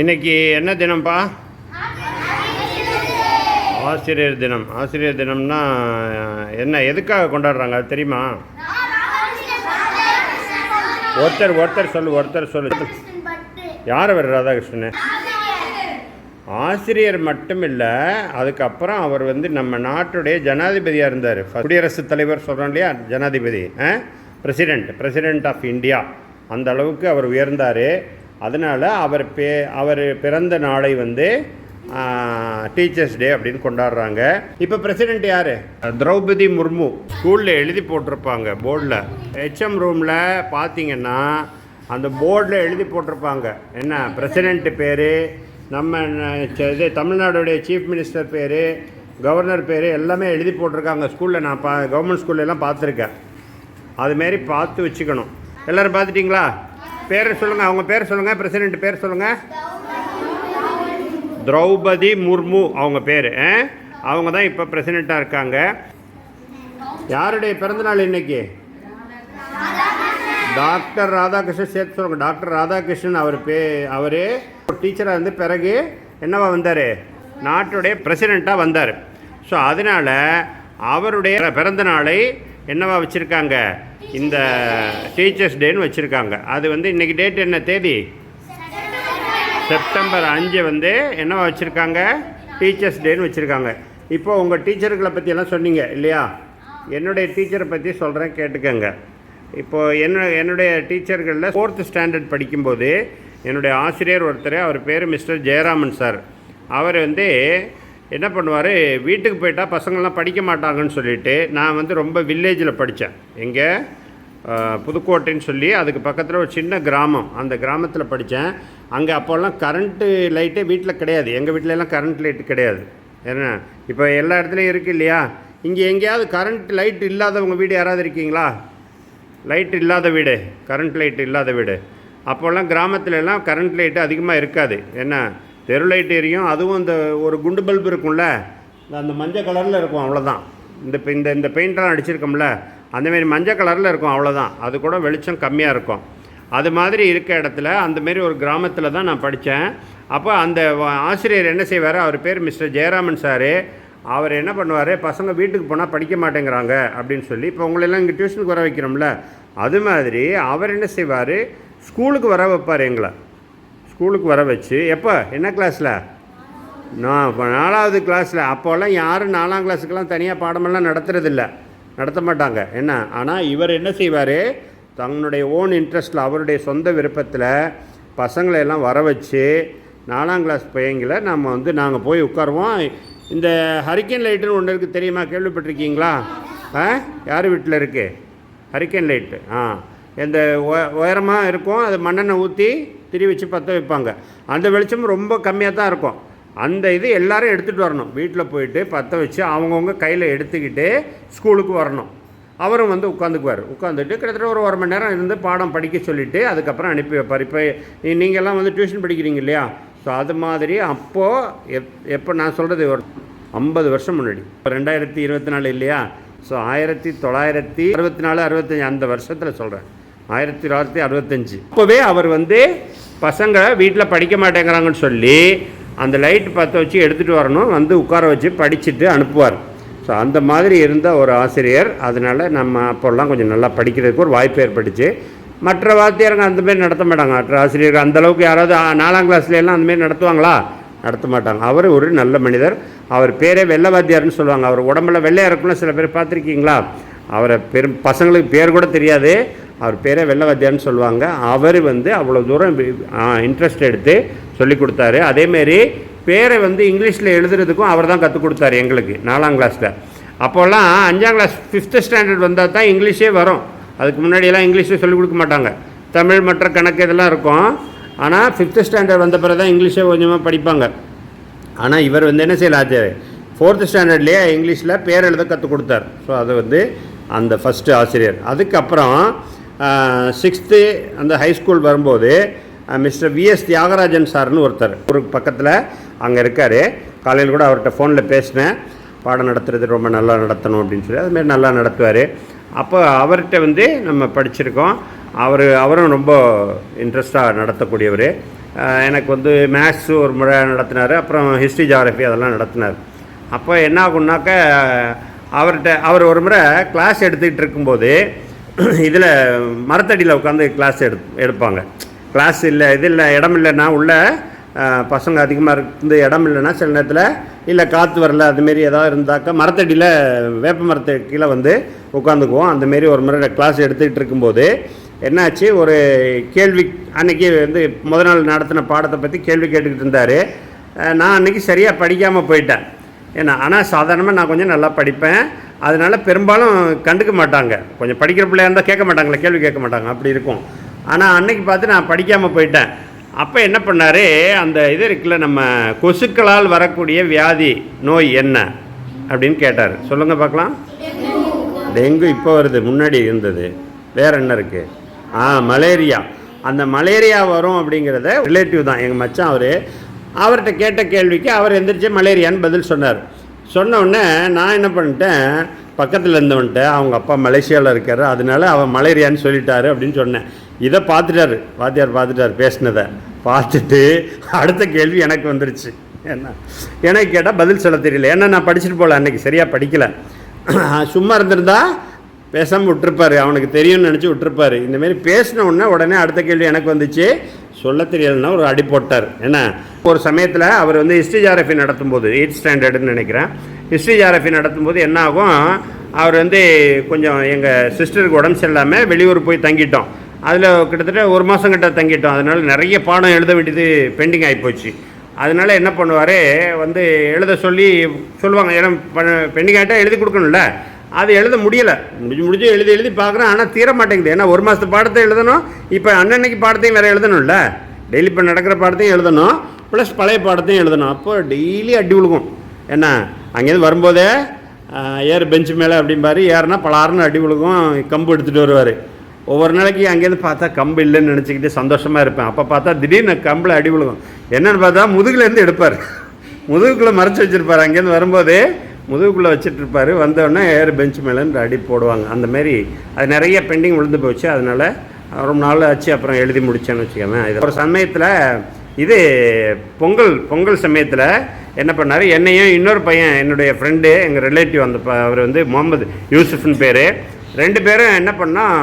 இன்னைக்கு என்ன தினம்ப்பா? ஆசிரியர் தினம். ஆசிரியர் தினம்னா என்ன, எதுக்காக கொண்டாடுறாங்க அது தெரியுமா? ஒருத்தர் சொல்லு. யார் அவர்? ராதாகிருஷ்ணன். ஆசிரியர் மட்டும் இல்லை, அதுக்கப்புறம் அவர் நம்ம நாட்டுடைய ஜனாதிபதியாக இருந்தார். குடியரசுத் தலைவர் சொல்கிறோம் இல்லையா, ஜனாதிபதி, பிரசிடெண்ட் ஆஃப் இந்தியா. அந்த அளவுக்கு அவர் உயர்ந்தார். அதனால் அவர் பிறந்த நாளை டீச்சர்ஸ் டே அப்படின்னு கொண்டாடுறாங்க. இப்போ பிரசிடெண்ட் யார்? திரௌபதி முர்மு. ஸ்கூலில் எழுதி போட்டிருப்பாங்க போர்டில். ஹெச்எம் ரூமில் பார்த்தீங்கன்னா அந்த போர்டில் எழுதி போட்டிருப்பாங்க என்ன, பிரசிடெண்ட்டு பேர், நம்ம தமிழ்நாடுடைய சீஃப் மினிஸ்டர் பேர், கவர்னர் பேர் எல்லாமே எழுதி போட்டிருக்காங்க ஸ்கூலில். நான் கவர்மெண்ட் ஸ்கூல்லலாம் பார்த்துருக்கேன். அதுமாரி பார்த்து வச்சுக்கணும். எல்லோரும் பார்த்துட்டிங்களா? பேர் சொல்லுங்கள், அவங்க பேர் சொல்லுங்கள், பிரசிடெண்ட் பேர் சொல்லுங்கள். திரௌபதி முர்மு அவங்க பேர். அவங்க தான் இப்போ பிரசிடெண்ட்டாக இருக்காங்க. யாருடைய பிறந்தநாள் இன்னைக்கு? டாக்டர் ராதாகிருஷ்ணன். சேர்த்து சொல்லுங்கள், டாக்டர் ராதாகிருஷ்ணன். அவர் டீச்சராக பிறகு என்னவா வந்தார்? நாட்டுடைய பிரசிடெண்ட்டாக வந்தார். ஸோ அதனால் அவருடைய பிறந்த நாளை என்னவா வச்சுருக்காங்க, இந்த டீச்சர்ஸ் டேன்னு வச்சுருக்காங்க. அது இன்றைக்கி டேட் என்ன தேதி? செப்டம்பர் 5 என்னவா வச்சுருக்காங்க, டீச்சர்ஸ் டேன்னு வச்சுருக்காங்க. இப்போது உங்கள் டீச்சர்களை பற்றியெல்லாம் சொன்னீங்க இல்லையா? என்னுடைய டீச்சரை பற்றி சொல்கிறேன், கேட்டுக்கங்க. இப்போது என்னுடைய டீச்சர்களில் 4th ஸ்டாண்டர்ட் படிக்கும்போது என்னுடைய ஆசிரியர் ஒருத்தர், அவர் பேர் மிஸ்டர் ஜெயராமன் சார். அவர் என்ன பண்ணுவார், வீட்டுக்கு போயிட்டால் பசங்கள்லாம் படிக்க மாட்டாங்கன்னு சொல்லிவிட்டு, நான் ரொம்ப வில்லேஜில் படித்தேன். எங்கே? புதுக்கோட்டைன்னு சொல்லி அதுக்கு பக்கத்தில் ஒரு சின்ன கிராமம். அந்த கிராமத்தில் படித்தேன். அங்கே அப்போல்லாம் கரண்ட்டு லைட்டே வீட்டில் கிடையாது. எங்கள் வீட்டிலலாம் கரண்ட் லைட்டு கிடையாது. என்ன இப்போ எல்லா இடத்துலையும் இருக்குது இல்லையா? இங்கே எங்கேயாவது கரண்ட் லைட் இல்லாதவங்க வீடு யாராவது இருக்கீங்களா? லைட் இல்லாத வீடு, கரண்ட் லைட்டு இல்லாத வீடு. அப்போல்லாம் கிராமத்துலலாம் கரண்ட் லைட்டு அதிகமாக இருக்காது. என்ன, தெரு லைட் எரியும். அதுவும் இந்த ஒரு குண்டு பல்பு இருக்கும்ல, அந்த மஞ்சள் கலரில் இருக்கும், அவ்வளோதான். இந்த பெயிண்டெலாம் அடிச்சிருக்கோம்ல, அந்தமாரி மஞ்சள் கலரில் இருக்கும், அவ்வளோதான். அது கூட வெளிச்சம் கம்மியாக இருக்கும். அது மாதிரி இருக்க இடத்துல அந்தமாரி ஒரு கிராமத்தில் தான் நான் படித்தேன். அப்போ அந்த ஆசிரியர் என்ன செய்வார், அவர் பேர் மிஸ்டர் ஜெயராமன் சார். அவர் என்ன பண்ணுவார், பசங்க வீட்டுக்கு போனால் படிக்க மாட்டேங்கிறாங்க அப்படின்னு சொல்லி, இப்போ உங்களெல்லாம் இங்கே டியூஷனுக்கு வர வைக்கிறோம்ல, அது மாதிரி அவர் என்ன செய்வார், ஸ்கூலுக்கு வர வைப்பார். எங்களை ஸ்கூலுக்கு வர வச்சு, எப்போ என்ன கிளாஸில்? நான் 4வது கிளாஸில். அப்போல்லாம் யாரும் 4ஆம் கிளாஸுக்கெல்லாம் தனியாக பாடமெல்லாம் நடத்த மாட்டாங்க. என்ன, ஆனால் இவர் என்ன செய்வார், தன்னுடைய ஓன் இன்ட்ரெஸ்ட்டில், அவருடைய சொந்த விருப்பத்தில் பசங்களை எல்லாம் வர வச்சு 4ஆம் கிளாஸ் பையங்களை நாங்கள் போய் உட்காருவோம். இந்த ஹரிக்கேன் லைட்டுன்னு ஒன்று இருக்குது, தெரியுமா? கேள்விப்பட்டிருக்கீங்களா? யார் வீட்டில் இருக்குது ஹரிக்கேன் லைட்டு? இந்த உயரமாக இருக்கும். அது மண்ணெண்ணெய் ஊற்றி திரி வச்சு பற்ற வைப்பாங்க. அந்த வெளிச்சம் ரொம்ப கம்மியாக தான் இருக்கும். அந்த இது எல்லோரும் எடுத்துகிட்டு வரணும். வீட்டில் போயிட்டு பற்ற வச்சு அவங்கவுங்க கையில் எடுத்துக்கிட்டு ஸ்கூலுக்கு வரணும். அவரும் உட்காந்துக்குவார். உட்காந்துட்டு கிட்டத்தட்ட ஒரு 1 மணி நேரம் இருந்து பாடம் படிக்க சொல்லிவிட்டு அதுக்கப்புறம் அனுப்பி வைப்பார். இப்போ நீங்கள்லாம் டியூஷன் படிக்கிறீங்க இல்லையா? ஸோ அது மாதிரி அப்போது எப்போ நான் சொல்கிறது ஒரு 50 வருஷம் முன்னாடி, இப்போ 2024 இல்லையா? ஸோ 1964, 65 அந்த வருஷத்தில் சொல்கிறேன், 1965. அப்போவே அவர் பசங்க வீட்டில் படிக்க மாட்டேங்கிறாங்கன்னு சொல்லி அந்த லைட் பற்ற வச்சு எடுத்துகிட்டு வரணும், உட்கார வச்சு படிச்சுட்டு அனுப்புவார். ஸோ அந்த மாதிரி இருந்த ஒரு ஆசிரியர். அதனால் நம்ம அப்போல்லாம் கொஞ்சம் நல்லா படிக்கிறதுக்கு ஒரு வாய்ப்பு ஏற்பட்டுச்சு. மற்ற வாத்தியாருங்க அந்தமாரி நடத்த மாட்டாங்க. மற்ற ஆசிரியர்கள் அந்தளவுக்கு யாராவது 4ஆம் கிளாஸ்லாம் அந்தமாரி நடத்துவாங்களா? நடத்த மாட்டாங்க. அவர் ஒரு நல்ல மனிதர். அவர் பேரே வெள்ளை வாத்தியார்னு சொல்லுவாங்க. அவர் உடம்புல வெள்ளையாக இருக்குன்னு சில பேர் பார்த்துருக்கீங்களா? அவரை பசங்களுக்கு பேர் கூட தெரியாது. அவர் பேரே வெள்ளை வாத்தியார்னு சொல்லுவாங்க. அவர் அவ்வளோ தூரம் இன்ட்ரெஸ்ட் எடுத்து சொல்லி கொடுத்தாரு. அதேமாரி பேரை இங்கிலீஷில் எழுதுறதுக்கும் அவர் தான் கற்றுக் கொடுத்தாரு எங்களுக்கு 4ஆம் கிளாஸில். அப்போல்லாம் 5ஆம் கிளாஸ் 5th ஸ்டாண்டர்ட் வந்தால் தான் இங்கிலீஷே வரும். அதுக்கு முன்னாடியெல்லாம் இங்கிலீஷே சொல்லிக் கொடுக்க மாட்டாங்க. தமிழ் மற்ற கணக்கு இதெல்லாம் இருக்கும். ஆனால் 5th ஸ்டாண்டர்ட் வந்த பிறகு தான் இங்கிலீஷே கொஞ்சமாக படிப்பாங்க. ஆனால் இவர் என்ன செய்யலாச்சு, 4th ஸ்டாண்டர்ட்லேயே இங்கிலீஷில் பேர் எழுத கற்றுக் கொடுத்தார். ஸோ அது அந்த ஃபஸ்ட்டு ஆசிரியர். அதுக்கப்புறம் 6th அந்த ஹைஸ்கூல் வரும்போது மிஸ்டர் VS தியாகராஜன் சார்னு ஒருத்தர் ஒரு பக்கத்தில் அங்கே இருக்கார். காலையில் கூட அவர்கிட்ட ஃபோனில் பேசினேன். பாடம் நடத்துறது ரொம்ப நல்லா நடத்தணும் அப்படின்னு சொல்லி அதுமாரி நல்லா நடத்துவார். அப்போ அவர்கிட்ட நம்ம படிச்சிருக்கோம். அவரும் ரொம்ப இன்ட்ரெஸ்டாக நடத்தக்கூடியவர். எனக்கு வந்து மேத்ஸு ஒரு முறை நடத்தினார், அப்புறம் ஹிஸ்ட்ரி ஜியாகிரஃபி அதெல்லாம் நடத்தினார். அப்போ என்ன ஆகும்னாக்க அவர் ஒரு முறை கிளாஸ் எடுத்துக்கிட்டு இருக்கும்போது இதில் மரத்தடியில் உட்காந்து கிளாஸ் எடுப்பாங்க. கிளாஸ் இல்லை, இது இல்லை, இடம் இல்லைன்னா உள்ள பசங்க அதிகமாக இருந்து இடம் இல்லைன்னா சில நேரத்தில் இல்லை காற்று வரல அதுமாரி ஏதாவது இருந்தாக்கா மரத்தடியில் வேப்ப மரத்து கீழே வந்து உட்காந்துக்குவோம். அந்தமாரி ஒரு முறை கிளாஸ் எடுத்துக்கிட்டு இருக்கும்போது என்னாச்சு, ஒரு கேள்வி அன்றைக்கி வந்து முதல் நாள் நடத்தின பாடத்தை பற்றி கேள்வி கேட்டுக்கிட்டு இருந்தார். நான் அன்றைக்கி சரியாக படிக்காமல் போயிட்டேன். ஏன்னா ஆனால் சாதாரணமாக நான் கொஞ்சம் நல்லா படிப்பேன், அதனால் பெரும்பாலும் கண்டுக்க மாட்டாங்க. கொஞ்சம் படிக்கிற பிள்ளையாக இருந்தால் கேட்க மாட்டாங்களே, கேள்வி கேட்க மாட்டாங்க, அப்படி இருக்கும். ஆனால் அன்னைக்கு பார்த்து நான் படிக்காமல் போயிட்டேன். அப்போ என்ன பண்ணார், அந்த இது இருக்குல்ல, நம்ம கொசுக்களால் வரக்கூடிய வியாதி நோய் என்ன அப்படின்னு கேட்டார். சொல்லுங்கள் பார்க்கலாம். டெங்கு இப்போ வருது, முன்னாடி இருந்தது. வேறு என்ன இருக்குது? மலேரியா. அந்த மலேரியா வரும் அப்படிங்கிறத ரிலேட்டிவ் தான், எங்கள் மச்சான் அவர்கிட்ட கேட்ட கேள்விக்கு அவர் எந்திரிச்சு மலேரியான்னு பதில் சொன்னார். சொன்ன உடனே நான் என்ன பண்ணிட்டேன், பக்கத்தில் இருந்தவன்ட்ட அவங்க அப்பா மலேசியாவில் இருக்கார், அதனால அவன் மலேரியான்னு சொல்லிட்டாரு அப்படின்னு சொன்னேன். இதை பார்த்துட்டாரு வாத்தியார், பார்த்துட்டார், பேசினதை பார்த்துட்டு அடுத்த கேள்வி எனக்கு வந்துருச்சு. எனக்கு கேட்டால் பதில் சொல்ல தெரியல. ஏன்னா நான் படிச்சுட்டு போகல, அன்றைக்கி சரியாக படிக்கலை. சும்மா இருந்திருந்தா பேசாமல் விட்டுருப்பார், அவனுக்கு தெரியும்னு நினச்சி விட்டுருப்பார். இந்தமாரி பேசின உடனே அடுத்த கேள்வி எனக்கு வந்துச்சு. சொல்ல தெரியலைன்னா ஒரு அடி போட்டார். ஏன்னா ஒரு சமயத்தில் அவர் வந்து ஹிஸ்ட்ரி ஜியாகிரஃபி நடத்தும்போது 8th ஸ்டாண்டர்டுன்னு நினைக்கிறேன், ஹிஸ்ட்ரி ஜியாகிரஃபி நடத்தும்போது என்ன ஆகும், அவர் வந்து கொஞ்சம் எங்கள் சிஸ்டருக்கு உடம்பு சரியில்லாமல் வெளியூர் போய் தங்கிட்டோம். அதில் கிட்டத்தட்ட 1 மாதம் கிட்ட தங்கிட்டோம். அதனால் நிறைய பாடம் எழுத வேண்டியது பெண்டிங் ஆகிப்போச்சு. அதனால் என்ன பண்ணுவார், வந்து எழுத சொல்லுவாங்க. ஏன்னா பெண்டிங் ஆகிட்டால் எழுதி கொடுக்கணும்ல, அது எழுத முடியலை. முடிஞ்சு எழுதி பார்க்குறேன், ஆனால் தீர மாட்டேங்குது. ஏன்னா 1 மாதத்து பாடத்தை எழுதணும், இப்போ அன்னன்னைக்கு பாடத்தையும் வேறு எழுதணும்ல, டெய்லி இப்போ நடக்கிற பாடத்தையும் எழுதணும், ப்ளஸ் பழைய பாடத்தையும் எழுதணும். அப்போ டெய்லி அடி விழுகும். ஏன்னா அங்கேருந்து வரும்போதே ஏறு பெஞ்சு மேலே அப்படிம்பாரு, ஏறுனா பலாருன்னு அடி விழுகும். கம்பு எடுத்துகிட்டு வருவார். ஒவ்வொரு நாளைக்கு அங்கேருந்து பார்த்தா கம்பு இல்லைன்னு நினச்சிக்கிட்டு சந்தோஷமாக இருப்பேன். அப்போ பார்த்தா திடீர்னு கம்பில் அடி விழுகும். என்னென்னு பார்த்தா முதுகுலேருந்து எடுப்பார், முதுகுக்குள்ளே மறைச்சி வச்சுருப்பார். அங்கேருந்து வரும்போது முதுகுக்குள்ளே வச்சுட்ருப்பார். வந்தோடனே ஏறு பெஞ்சு மேலேன்னு அடி போடுவாங்க. அந்தமாரி அது நிறைய பெண்டிங் விழுந்து போச்சு. அதனால் ரொம்ப நாள் ஆச்சு, அப்புறம் எழுதி முடித்தேன்னு வச்சுக்கோங்க. இது ஒரு சமயத்தில் இது பொங்கல் சமயத்தில் என்ன பண்ணார், என்னையும் இன்னொரு பையன், என்னுடைய ஃப்ரெண்டு, எங்கள் ரிலேட்டிவ், அந்த அவர் வந்து முகமது யூசுஃப்னு பேர், 2 பேரும் என்ன பண்ணால்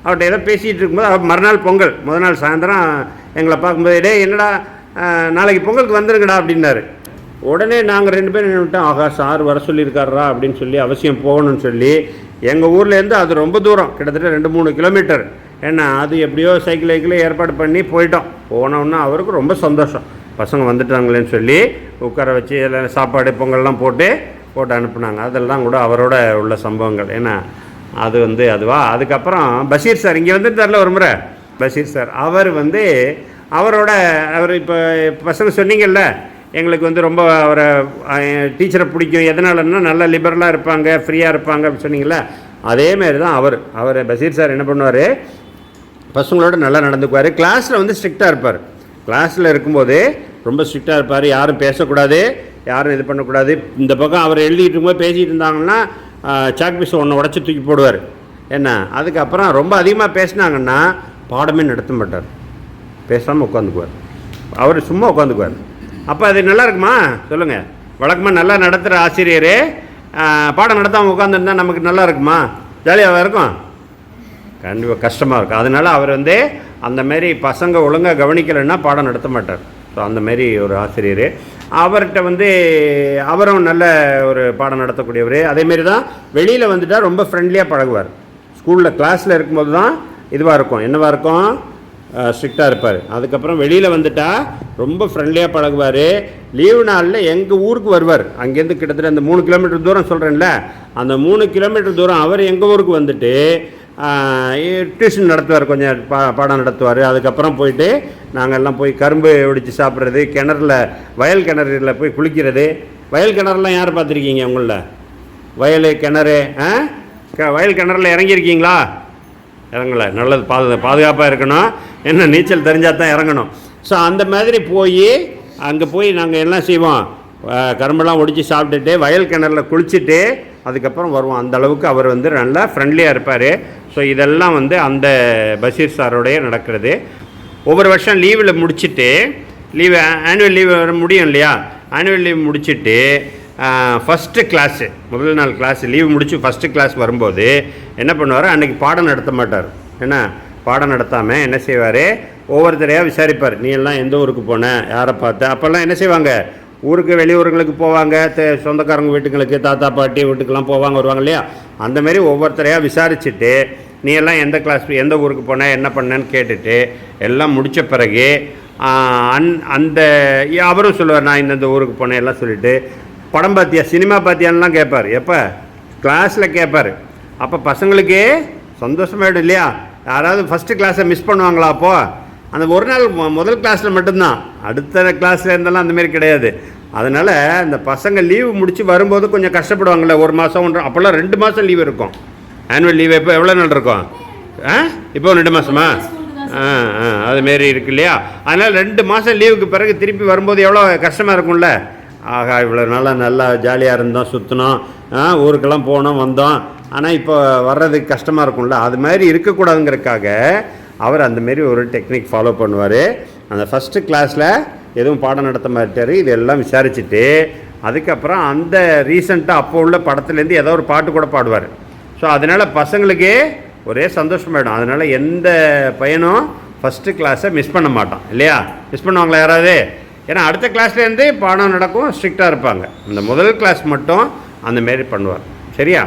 அவர்கிட்ட ஏதோ பேசிகிட்டு இருக்கும்போது, அவர் மறுநாள் பொங்கல் முதல் நாள் சாயந்தரம் எங்களை பார்க்கும்போது, டே என்னடா நாளைக்கு பொங்கலுக்கு வந்துருங்கடா அப்படின்னாரு. உடனே நாங்கள் 2 பேரும் நின்றுட்டோம். ஆகா, சார் வர சொல்லியிருக்காரா அப்படின்னு சொல்லி அவசியம் போகணும்னு சொல்லி எங்கள் ஊர்லேருந்து அது ரொம்ப தூரம், கிட்டத்தட்ட 2-3 கிலோமீட்டர். ஏன்னா அது எப்படியோ சைக்கிள் ஏற்பாடு பண்ணி போயிட்டோம். போனோன்னா அவருக்கு ரொம்ப சந்தோஷம், பசங்க வந்துட்டாங்களேன்னு சொல்லி உட்கார வச்சு எல்லாம் சாப்பாடு பொங்கல்லாம் போட்டு அனுப்புனாங்க. அதெல்லாம் கூட அவரோட உள்ள சம்பவங்கள். ஏன்னா அது வந்து அதுவா. அதுக்கப்புறம் பஷீர் சார் இங்கே வந்துட்டார்ல ஒரு முறை, பஷீர் சார் அவர் இப்போ பசங்க சொன்னீங்கல்ல, எங்களுக்கு வந்து ரொம்ப அவரை டீச்சரை பிடிக்கும். எதனாலன்னா நல்லா லிபரலாக இருப்பாங்க, ஃப்ரீயாக இருப்பாங்க அப்படின்னு சொன்னீங்களே, அதேமாரி தான் அவர் பஷீர் சார் என்ன பண்ணுவார், பசங்களோட நல்லா நடந்துக்குவார். கிளாஸில் வந்து ஸ்ட்ரிக்டாக இருப்பார். கிளாஸில் இருக்கும்போது ரொம்ப ஸ்ட்ரிக்டாக இருப்பார். யாரும் பேசக்கூடாது, யாரும் இது பண்ணக்கூடாது. இந்த பக்கம் அவர் எழுதிட்டு இருக்கும்போது பேசிகிட்டு இருந்தாங்கன்னா சாக் பீஸ் ஒன்று உடச்சி தூக்கி போடுவார். என்ன அதுக்கப்புறம் ரொம்ப அதிகமாக பேசினாங்கன்னா பாடமே நடத்த மாட்டார், பேசாமல் உட்காந்துக்குவார். அவர் சும்மா உட்காந்துக்குவார். அப்போ அது நல்லா இருக்குமா சொல்லுங்கள்? வழக்கமாக நல்லா நடத்துகிற ஆசிரியர் பாடம் நடத்தாமல் உட்காந்துருந்தா நமக்கு நல்லா இருக்குமா? ஜாலியாக இருக்கும்? கண்டிப்பாக கஷ்டமாக இருக்கும். அதனால் அவர் வந்து அந்தமாரி பசங்க ஒழுங்காக கவனிக்கலைன்னா பாடம் நடத்த மாட்டார். ஸோ அந்தமாரி ஒரு ஆசிரியர். அவர்கிட்ட வந்து அவரும் நல்ல ஒரு பாடம் நடத்தக்கூடியவர். அதேமாரி தான் வெளியில் வந்துட்டால் ரொம்ப ஃப்ரெண்ட்லியாக பழகுவார். ஸ்கூலில் கிளாஸில் இருக்கும்போது தான் இதுவாக இருக்கும், என்னவாக இருக்கும், ஸ்ட்ரிக்டாக இருப்பார். அதுக்கப்புறம் வெளியில் வந்துட்டால் ரொம்ப ஃப்ரெண்ட்லியாக பழகுவார். லீவு நாளில் எங்கள் ஊருக்கு வருவார். அங்கேருந்து கிட்டத்தட்ட அந்த 3 கிலோமீட்டர் தூரம் சொல்கிறேன்ல, அந்த 3 கிலோமீட்டர் தூரம் அவர் எங்கள் ஊருக்கு வந்துட்டு டியூஷன் நடத்துவார், கொஞ்சம் பாடம் நடத்துவார். அதுக்கப்புறம் போயிட்டு நாங்கள் எல்லாம் போய் கரும்பு ஒடிச்சு சாப்பிட்றது, வயல் கிணறுல போய் குளிக்கிறது. வயல் கிணறுலாம் யார் பார்த்துருக்கீங்க உங்களில்? வயல் கிணறு வயல் கிணறுல இறங்கியிருக்கீங்களா? இறங்கலை. நல்லது, பாதுகாப்பாக இருக்கணும். என்ன நீச்சல் தெரிஞ்சால் தான் இறங்கணும். ஸோ அந்த மாதிரி அங்கே போய் நாங்கள் எல்லாம் செய்வோம், கரும்பெல்லாம் ஒடிச்சு சாப்பிட்டுட்டு வயல் கிணறுல குளிச்சுட்டு அதுக்கப்புறம் வருவோம். அந்த அளவுக்கு அவர் வந்து நல்லா ஃப்ரெண்ட்லியாக இருப்பார். ஸோ இதெல்லாம் வந்து அந்த பஷீர் சாரோடைய நடக்கிறது. ஒவ்வொரு வருஷம் லீவில் முடிச்சுட்டு ஆனுவல் லீவ் வர முடியும் இல்லையா, ஆனுவல் லீவ் முடிச்சுட்டு ஃபஸ்ட்டு கிளாஸு முதல் நாள் கிளாஸ் லீவ் முடித்து ஃபஸ்ட்டு கிளாஸ் வரும்போது என்ன பண்ணுவார், அன்றைக்கி பாடம் நடத்த மாட்டார். என்ன பாடம் நடத்தாமல் என்ன செய்வார், ஒவ்வொருத்தரையாக விசாரிப்பார். நீ எல்லாம் எந்த ஊருக்கு போன, யாரை பார்த்த. அப்போல்லாம் என்ன செய்வாங்க, ஊருக்கு வெளியூருங்களுக்கு போவாங்க, சொந்தக்காரங்க வீட்டுங்களுக்கு, தாத்தா பாட்டி வீட்டுக்கெல்லாம் போவாங்க வருவாங்க இல்லையா. அந்தமாரி ஒவ்வொருத்தரையாக விசாரிச்சுட்டு நீ எல்லாம் எந்த கிளாஸ் எந்த ஊருக்கு போன என்ன பண்ணேன்னு கேட்டுட்டு எல்லாம் முடித்த பிறகு அந்த அவரும் சொல்லுவார் நான் இந்த ஊருக்கு போனேன் எல்லாம் சொல்லிவிட்டு படம் பார்த்தியா சினிமா பார்த்தியான்லாம் கேட்பார். எப்போ கிளாஸில் கேட்பார். அப்போ பசங்களுக்கே சந்தோஷமாயிடும் இல்லையா. யாராவது ஃபஸ்ட்டு கிளாஸை மிஸ் பண்ணுவாங்களா அப்போது, அந்த ஒரு நாள் முதல் கிளாஸில் மட்டும்தான், அடுத்த கிளாஸில் இருந்தெல்லாம் அந்தமாரி கிடையாது. அதனால் இந்த பசங்க லீவு முடித்து வரும்போது கொஞ்சம் கஷ்டப்படுவாங்கள்ல, ஒரு மாதம் ஒன்று, அப்போல்லாம் 2 மாதம் லீவு இருக்கும். ஆனுவல் லீவு எப்போ எவ்வளோ நாள் இருக்கும், இப்போ 2 மாதமா அதுமாரி இருக்கு இல்லையா. அதனால் 2 மாதம் லீவுக்கு பிறகு திருப்பி வரும்போது எவ்வளோ கஷ்டமாக இருக்கும்ல. ஆகா இவ்வளோ நாளாக நல்லா ஜாலியாக இருந்தோம், சுற்றினோம், ஊருக்கெல்லாம் போனோம் வந்தோம், ஆனால் இப்போ வர்றதுக்கு கஷ்டமாக இருக்கும்ல. அது மாதிரி இருக்கக்கூடாதுங்கிறதுக்காக அவர் அந்தமாரி ஒரு டெக்னிக் ஃபாலோ பண்ணுவார். அந்த ஃபஸ்ட்டு கிளாஸில் எதுவும் பாடம் நடத்த மாட்டார். இதெல்லாம் விசாரிச்சுட்டு அதுக்கப்புறம் அந்த ரீசெண்டாக அப்போ உள்ள படத்துலேருந்து ஏதோ ஒரு பாட்டு கூட பாடுவார். ஸோ அதனால் பசங்களுக்கு ஒரே சந்தோஷமாயிடும். அதனால் எந்த பையனும் ஃபஸ்ட்டு கிளாஸை மிஸ் பண்ண மாட்டான் இல்லையா. மிஸ் பண்ணுவாங்களா யாராவது, ஏன்னா அடுத்த கிளாஸ்லேருந்து பாடம் நடக்கும், ஸ்ட்ரிக்டாக இருப்பாங்க. அந்த முதல் கிளாஸ் மட்டும் அந்தமாரி பண்ணுவார். சரியா.